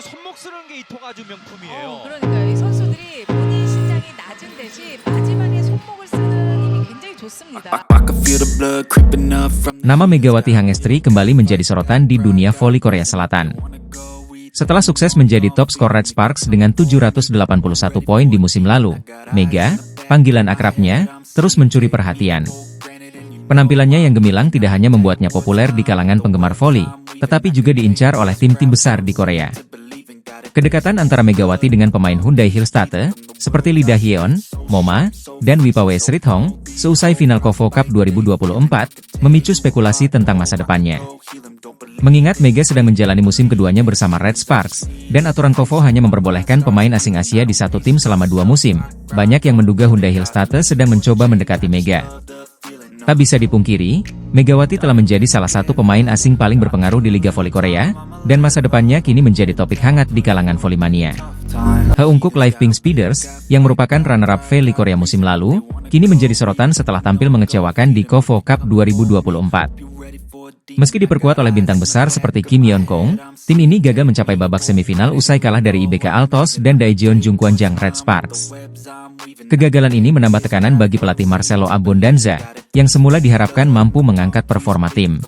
손목 쓰는 게 이 토가 아주 명품이에요. 그러니까요. 이 선수들이 본인 신장이 낮은 대신 마지막에 손목을 쓰는 힘이 굉장히 좋습니다. Nama Megawati Hangestri kembali menjadi sorotan di dunia voli Korea Selatan. Setelah sukses menjadi top skor Red Sparks dengan 781 poin di musim lalu, Mega, panggilan akrabnya, terus mencuri perhatian. Penampilannya yang gemilang tidak hanya membuatnya populer di kalangan penggemar voli, tetapi juga diincar oleh tim-tim besar di Korea. Kedekatan antara Megawati dengan pemain Hyundai Hillstate, seperti Lee Da-hyeon, Moma, dan Wipawe Srithong, seusai final KOFO Cup 2024, memicu spekulasi tentang masa depannya. Mengingat Mega sedang menjalani musim keduanya bersama Red Sparks, dan aturan KOFO hanya memperbolehkan pemain asing Asia di satu tim selama 2 musim, banyak yang menduga Hyundai Hillstate sedang mencoba mendekati Mega. Tak bisa dipungkiri, Megawati telah menjadi salah satu pemain asing paling berpengaruh di Liga Voli Korea, dan masa depannya kini menjadi topik hangat di kalangan volimania. Heungkuk Live Pink Speeders, yang merupakan runner-up Voli Korea musim lalu, kini menjadi sorotan setelah tampil mengecewakan di KOFO Cup 2024. Meski diperkuat oleh bintang besar seperti Kim Yeon Kong, tim ini gagal mencapai babak semifinal usai kalah dari IBK Altos dan Daejeon Jungkwanjang Red Sparks. Kegagalan ini menambah tekanan bagi pelatih Marcelo Abondanza, yang semula diharapkan mampu mengangkat performa tim.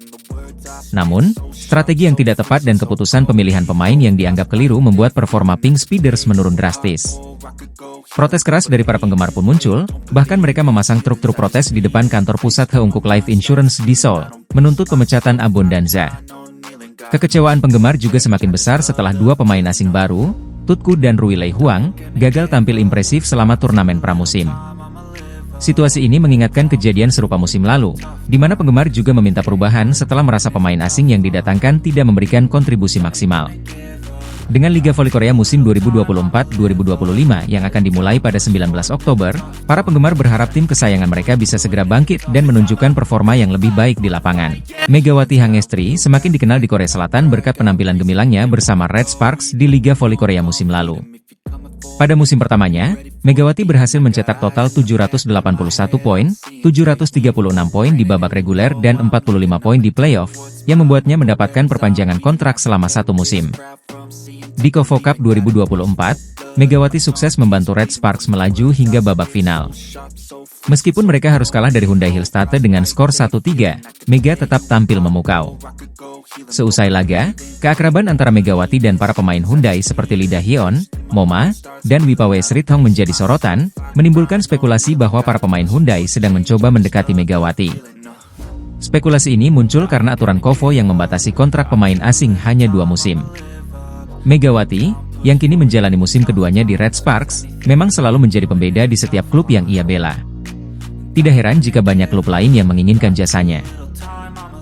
Namun, strategi yang tidak tepat dan keputusan pemilihan pemain yang dianggap keliru membuat performa Pink Speeders menurun drastis. Protes keras dari para penggemar pun muncul, bahkan mereka memasang truk-truk protes di depan kantor pusat Heungkuk Life Insurance di Seoul, menuntut pemecatan Abondanza. Kekecewaan penggemar juga semakin besar setelah 2 pemain asing baru, Tutku dan Rui Lei Huang, gagal tampil impresif selama turnamen pramusim. Situasi ini mengingatkan kejadian serupa musim lalu, di mana penggemar juga meminta perubahan setelah merasa pemain asing yang didatangkan tidak memberikan kontribusi maksimal. Dengan Liga Voli Korea musim 2024-2025 yang akan dimulai pada 19 Oktober, para penggemar berharap tim kesayangan mereka bisa segera bangkit dan menunjukkan performa yang lebih baik di lapangan. Megawati Hangestri semakin dikenal di Korea Selatan berkat penampilan gemilangnya bersama Red Sparks di Liga Voli Korea musim lalu. Pada musim pertamanya, Megawati berhasil mencetak total 781 poin, 736 poin di babak reguler dan 45 poin di playoff, yang membuatnya mendapatkan perpanjangan kontrak selama 1 musim. Di KOFO Cup 2024, Megawati sukses membantu Red Sparks melaju hingga babak final. Meskipun mereka harus kalah dari Hyundai Hillstate dengan skor 1-3, Mega tetap tampil memukau. Seusai laga, keakraban antara Megawati dan para pemain Hyundai seperti Lee Da-hyeon, Moma, dan Wipawe Srithong menjadi sorotan, menimbulkan spekulasi bahwa para pemain Hyundai sedang mencoba mendekati Megawati. Spekulasi ini muncul karena aturan KOFO yang membatasi kontrak pemain asing hanya 2 musim. Megawati, yang kini menjalani musim keduanya di Red Sparks, memang selalu menjadi pembeda di setiap klub yang ia bela. Tidak heran jika banyak klub lain yang menginginkan jasanya.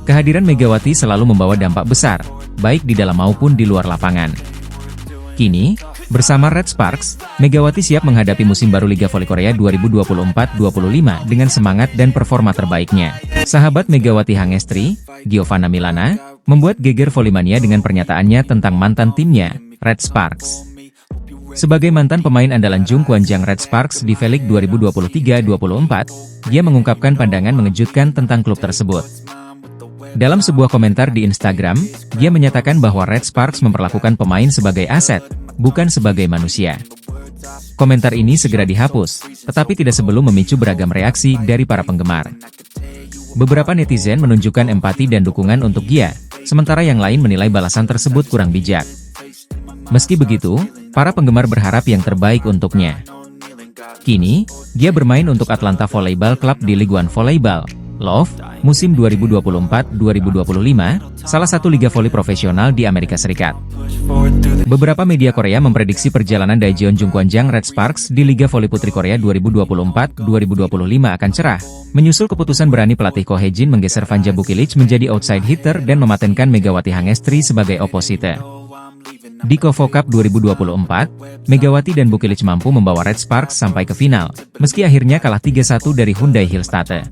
Kehadiran Megawati selalu membawa dampak besar, baik di dalam maupun di luar lapangan. Kini, bersama Red Sparks, Megawati siap menghadapi musim baru Liga Voli Korea 2024-25 dengan semangat dan performa terbaiknya. Sahabat Megawati Hangestri, Giovanna Milana, membuat geger volimania dengan pernyataannya tentang mantan timnya, Red Sparks. Sebagai mantan pemain andalan Jungkwanjang Red Sparks di V-League 2023-24, dia mengungkapkan pandangan mengejutkan tentang klub tersebut. Dalam sebuah komentar di Instagram, dia menyatakan bahwa Red Sparks memperlakukan pemain sebagai aset, bukan sebagai manusia. Komentar ini segera dihapus, tetapi tidak sebelum memicu beragam reaksi dari para penggemar. Beberapa netizen menunjukkan empati dan dukungan untuk dia, sementara yang lain menilai balasan tersebut kurang bijak. Meski begitu, para penggemar berharap yang terbaik untuknya. Kini, dia bermain untuk Atlanta Volleyball Club di League One Volleyball, LOV, musim 2024-2025, salah satu liga voli profesional di Amerika Serikat. Beberapa media Korea memprediksi perjalanan Daejeon Jungkwanjang Red Sparks di Liga Voli Putri Korea 2024-2025 akan cerah, menyusul keputusan berani pelatih Ko Hae-jin menggeser Vanja Bukilic menjadi outside hitter dan mematenkan Megawati Hangestri sebagai oposite. Di KOFO Cup 2024, Megawati dan Bukilic mampu membawa Red Sparks sampai ke final, meski akhirnya kalah 3-1 dari Hyundai Hillstate.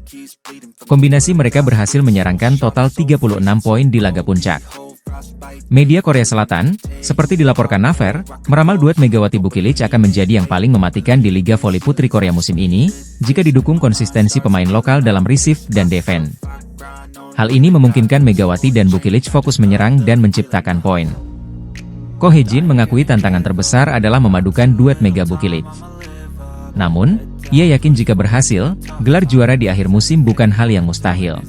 Kombinasi mereka berhasil menyerangkan total 36 poin di laga puncak. Media Korea Selatan, seperti dilaporkan Naver, meramal duet Megawati Bukilic akan menjadi yang paling mematikan di Liga Voli Putri Korea musim ini, jika didukung konsistensi pemain lokal dalam receive dan defense. Hal ini memungkinkan Megawati dan Bukilic fokus menyerang dan menciptakan poin. Ko Hye-jin mengakui tantangan terbesar adalah memadukan duet Mega Bukilic. Namun, ia yakin jika berhasil, gelar juara di akhir musim bukan hal yang mustahil.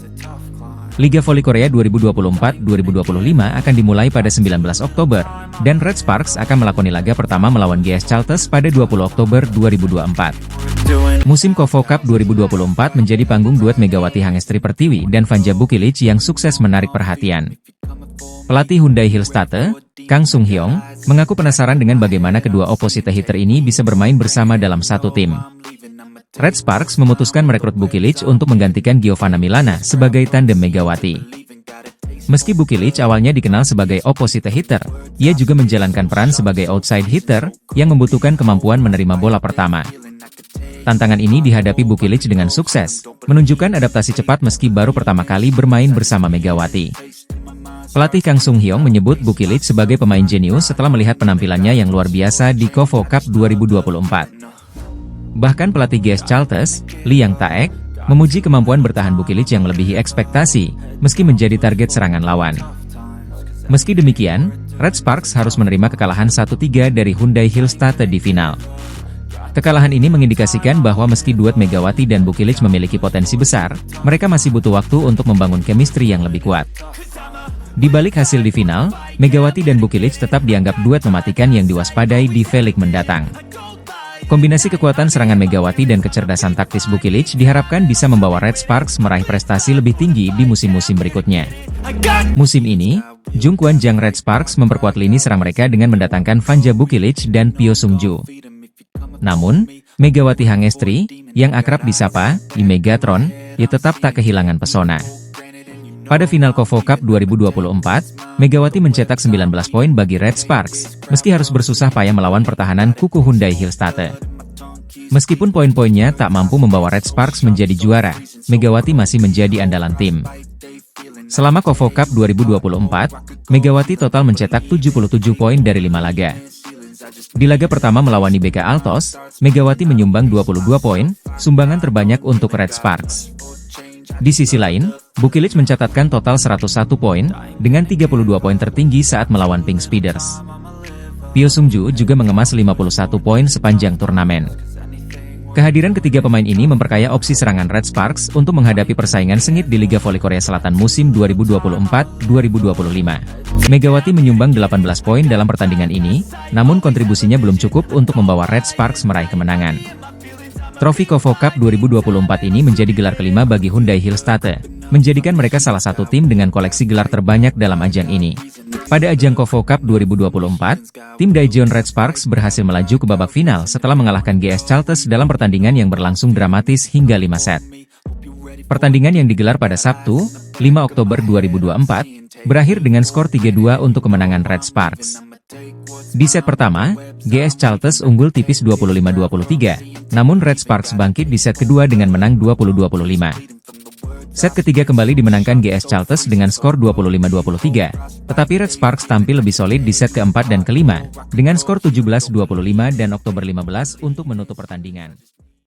Liga Voli Korea 2024-2025 akan dimulai pada 19 Oktober, dan Red Sparks akan melakoni laga pertama melawan GS Chalters pada 20 Oktober 2024. Musim KOFO Cup 2024 menjadi panggung duet Megawati Hangestri Pertiwi dan Vanja Bukilic yang sukses menarik perhatian. Pelatih Hyundai Hillstate, Kang Sung Hyong, mengaku penasaran dengan bagaimana kedua opposite hitter ini bisa bermain bersama dalam satu tim. Red Sparks memutuskan merekrut Bukilic untuk menggantikan Giovanna Milana sebagai tandem Megawati. Meski Bukilic awalnya dikenal sebagai opposite hitter, ia juga menjalankan peran sebagai outside hitter yang membutuhkan kemampuan menerima bola pertama. Tantangan ini dihadapi Bukilic dengan sukses, menunjukkan adaptasi cepat meski baru pertama kali bermain bersama Megawati. Pelatih Kang Sung Hyong menyebut Bukilic sebagai pemain jenius setelah melihat penampilannya yang luar biasa di KOFO Cup 2024. Bahkan pelatih GS Chalters, Lee Yang Taek, memuji kemampuan bertahan Bukilic yang melebihi ekspektasi, meski menjadi target serangan lawan. Meski demikian, Red Sparks harus menerima kekalahan 1-3 dari Hyundai Hillstate di final. Kekalahan ini mengindikasikan bahwa meski duet Megawati dan Bukilic memiliki potensi besar, mereka masih butuh waktu untuk membangun chemistry yang lebih kuat. Di balik hasil di final, Megawati dan Bukilic tetap dianggap duet mematikan yang diwaspadai di V-League mendatang. Kombinasi kekuatan serangan Megawati dan kecerdasan taktis Bukilic diharapkan bisa membawa Red Sparks meraih prestasi lebih tinggi di musim-musim berikutnya. Musim ini, Jungkwon Jang Red Sparks memperkuat lini serang mereka dengan mendatangkan Vanja Bukilic dan Pyo Sung-ju. Namun, Megawati Hangestri, yang akrab disapa di Megatron, tetap tak kehilangan pesona. Pada final KOFO Cup 2024, Megawati mencetak 19 poin bagi Red Sparks, meski harus bersusah payah melawan pertahanan kuku Hyundai Hillstate. Meskipun poin-poinnya tak mampu membawa Red Sparks menjadi juara, Megawati masih menjadi andalan tim. Selama KOFO Cup 2024, Megawati total mencetak 77 poin dari 5 laga. Di laga pertama melawan IBK Altos, Megawati menyumbang 22 poin, sumbangan terbanyak untuk Red Sparks. Di sisi lain, Bukilic mencatatkan total 101 poin, dengan 32 poin tertinggi saat melawan Pink Speeders. Pyo Sung-ju juga mengemas 51 poin sepanjang turnamen. Kehadiran ketiga pemain ini memperkaya opsi serangan Red Sparks untuk menghadapi persaingan sengit di Liga Voli Korea Selatan musim 2024-2025. Megawati menyumbang 18 poin dalam pertandingan ini, namun kontribusinya belum cukup untuk membawa Red Sparks meraih kemenangan. Trofi KOFO Cup 2024 ini menjadi gelar kelima bagi Hyundai Hillstate, menjadikan mereka salah satu tim dengan koleksi gelar terbanyak dalam ajang ini. Pada ajang KOFO Cup 2024, tim Daejeon Red Sparks berhasil melaju ke babak final setelah mengalahkan GS Chalters dalam pertandingan yang berlangsung dramatis hingga 5 set. Pertandingan yang digelar pada Sabtu, 5 Oktober 2024, berakhir dengan skor 3-2 untuk kemenangan Red Sparks. Di set pertama, GS Chalters unggul tipis 25-23, namun Red Sparks bangkit di set kedua dengan menang 20-25. Set ketiga kembali dimenangkan GS Chalters dengan skor 25-23, tetapi Red Sparks tampil lebih solid di set keempat dan kelima, dengan skor 17-25 dan Oktober 15 untuk menutup pertandingan.